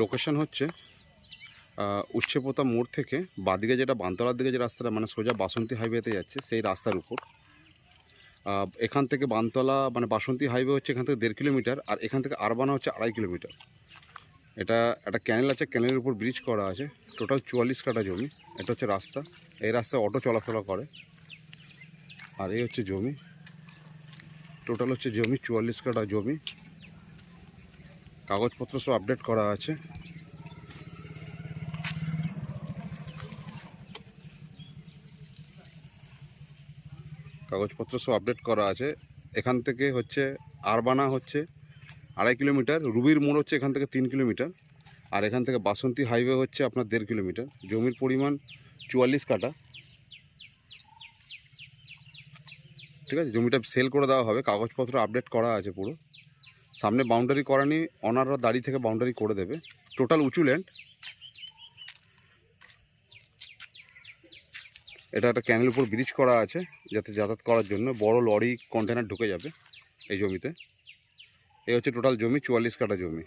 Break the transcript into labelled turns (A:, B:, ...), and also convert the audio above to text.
A: Location হচ্ছে উচ্ছেপোতা মোড় থেকে বাদিকে যেটা বানতলার দিকে যে রাস্তাটা মানে সোজা বাসন্তী হাইওয়েতে যাচ্ছে সেই রাস্তার উপর। এখান থেকে বানতলা মানে বাসন্তী হাইওয়ে হচ্ছে এখান থেকে 1.5 কিলোমিটার, আর এখান থেকে আরবানা হচ্ছে 2.5 কিলোমিটার। এটা একটা ক্যানেল আছে, ক্যানেলের উপর ব্রিজ করা আছে। টোটাল 44 কাঠা জমি। এটা হচ্ছে রাস্তা, এই রাস্তায় অটো চলাফেরা করে। আর এই হচ্ছে জমি, টোটাল হচ্ছে জমি 44 কাঠা জমি। কাগজপত্র সব আপডেট করা আছে। কাগজপত্র সব আপডেট করা আছে। এখান থেকে হচ্ছে আরবানা হচ্ছে 2.5 কিলোমিটার, রুবির মোড় হচ্ছে এখান থেকে 3 কিলোমিটার, আর এখান থেকে বাসন্তী হাইওয়ে হচ্ছে আপনার 1.5 কিলোমিটার। জমির পরিমাণ 44 কাঠা। ঠিক আছে, জমিটা সেল করে দেওয়া হবে, কাগজপত্র আপডেট করা আছে পুরো। সামনে বাউন্ডারি করা নিয়ে অনাররা দাঁড়িয়ে থেকে বাউন্ডারি করে দেবে। টোটাল উঁচু ল্যান্ড। এটা একটা ক্যানেল উপর ব্রিজ করা আছে যাতে যাতায়াত করার জন্য বড় লরি কন্টেনার ঢুকে যাবে এই জমিতে। এই হচ্ছে টোটাল জমি 44 কাঠা জমি।